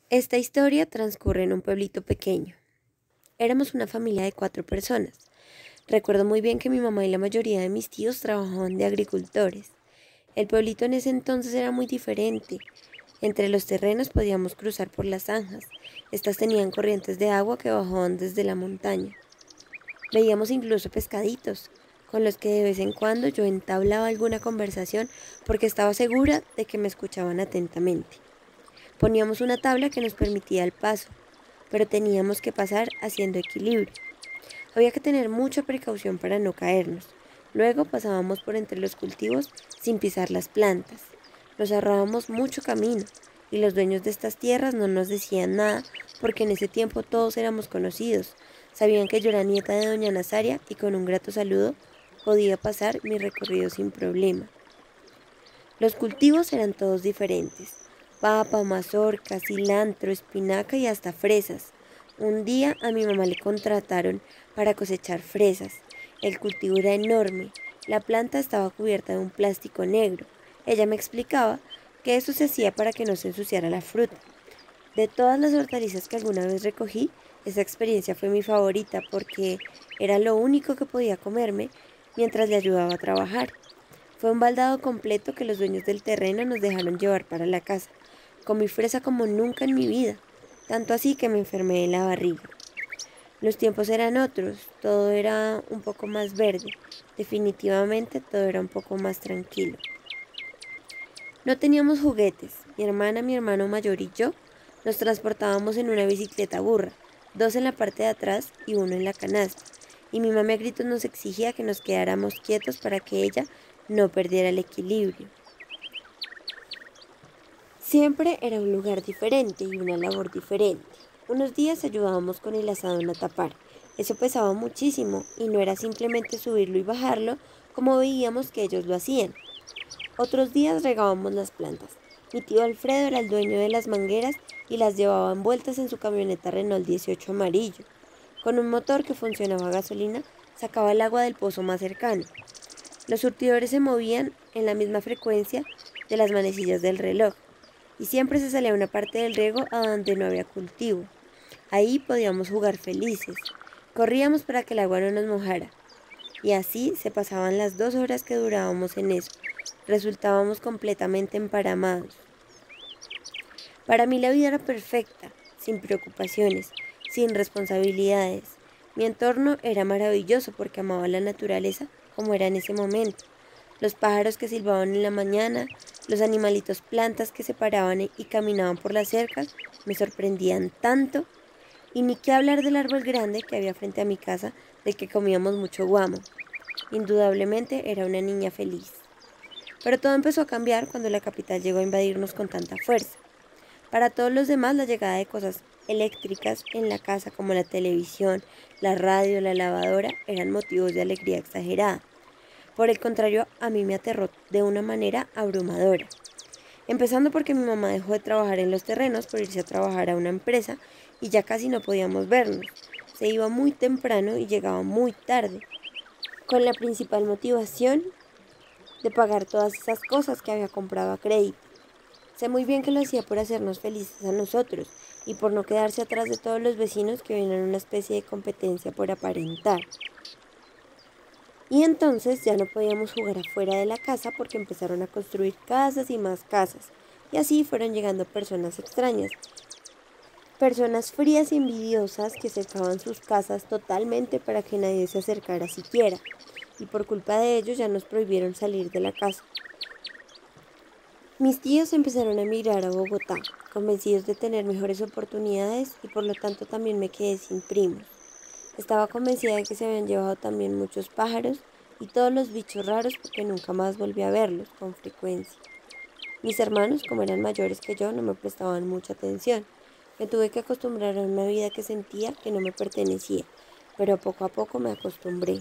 Esta historia transcurre en un pueblito pequeño. Éramos una familia de 4 personas. Recuerdo muy bien que mi mamá y la mayoría de mis tíos trabajaban de agricultores. El pueblito en ese entonces era muy diferente. Entre los terrenos podíamos cruzar por las zanjas. Estas tenían corrientes de agua que bajaban desde la montaña. Veíamos incluso pescaditos, con los que de vez en cuando yo entablaba alguna conversación porque estaba segura de que me escuchaban atentamente. Poníamos una tabla que nos permitía el paso, pero teníamos que pasar haciendo equilibrio. Había que tener mucha precaución para no caernos. Luego pasábamos por entre los cultivos sin pisar las plantas. Nos ahorrábamos mucho camino y los dueños de estas tierras no nos decían nada porque en ese tiempo todos éramos conocidos. Sabían que yo era nieta de doña Nazaria y con un grato saludo podía pasar mi recorrido sin problema. Los cultivos eran todos diferentes: papa, mazorca, cilantro, espinaca y hasta fresas. Un día a mi mamá le contrataron para cosechar fresas. El cultivo era enorme. La planta estaba cubierta de un plástico negro. Ella me explicaba que eso se hacía para que no se ensuciara la fruta. De todas las hortalizas que alguna vez recogí, esa experiencia fue mi favorita porque era lo único que podía comerme mientras le ayudaba a trabajar. Fue un baldado completo que los dueños del terreno nos dejaron llevar para la casa. Comí fresa como nunca en mi vida, tanto así que me enfermé de la barriga. Los tiempos eran otros, todo era un poco más verde, definitivamente todo era un poco más tranquilo. No teníamos juguetes, mi hermana, mi hermano mayor y yo nos transportábamos en una bicicleta burra, 2 en la parte de atrás y 1 en la canasta, y mi mamá a gritos nos exigía que nos quedáramos quietos para que ella no perdiera el equilibrio. Siempre era un lugar diferente y una labor diferente. Unos días ayudábamos con el asadón a tapar. Eso pesaba muchísimo y no era simplemente subirlo y bajarlo como veíamos que ellos lo hacían. Otros días regábamos las plantas. Mi tío Alfredo era el dueño de las mangueras y las llevaba envueltas en su camioneta Renault 18 amarillo. Con un motor que funcionaba a gasolina, sacaba el agua del pozo más cercano. Los surtidores se movían en la misma frecuencia de las manecillas del reloj y siempre se salía una parte del riego a donde no había cultivo. Ahí podíamos jugar felices. Corríamos para que el agua no nos mojara. Y así se pasaban las 2 horas que durábamos en eso. Resultábamos completamente emparamados. Para mí la vida era perfecta, sin preocupaciones, sin responsabilidades. Mi entorno era maravilloso porque amaba la naturaleza como era en ese momento. Los pájaros que silbaban en la mañana, los animalitos plantas que se paraban y caminaban por las cercas, me sorprendían tanto. Y ni qué hablar del árbol grande que había frente a mi casa, del que comíamos mucho guamo. Indudablemente era una niña feliz. Pero todo empezó a cambiar cuando la capital llegó a invadirnos con tanta fuerza. Para todos los demás, la llegada de cosas eléctricas en la casa como la televisión, la radio, la lavadora, eran motivos de alegría exagerada. Por el contrario, a mí me aterró de una manera abrumadora. Empezando porque mi mamá dejó de trabajar en los terrenos por irse a trabajar a una empresa y ya casi no podíamos vernos. Se iba muy temprano y llegaba muy tarde, con la principal motivación de pagar todas esas cosas que había comprado a crédito. Sé muy bien que lo hacía por hacernos felices a nosotros y por no quedarse atrás de todos los vecinos que ven en una especie de competencia por aparentar. Y entonces ya no podíamos jugar afuera de la casa porque empezaron a construir casas y más casas. Y así fueron llegando personas extrañas. Personas frías y envidiosas que cercaban sus casas totalmente para que nadie se acercara siquiera. Y por culpa de ellos ya nos prohibieron salir de la casa. Mis tíos empezaron a emigrar a Bogotá, convencidos de tener mejores oportunidades y por lo tanto también me quedé sin primos. Estaba convencida de que se habían llevado también muchos pájaros y todos los bichos raros porque nunca más volví a verlos con frecuencia. Mis hermanos, como eran mayores que yo, no me prestaban mucha atención. Me tuve que acostumbrar a una vida que sentía que no me pertenecía, pero poco a poco me acostumbré.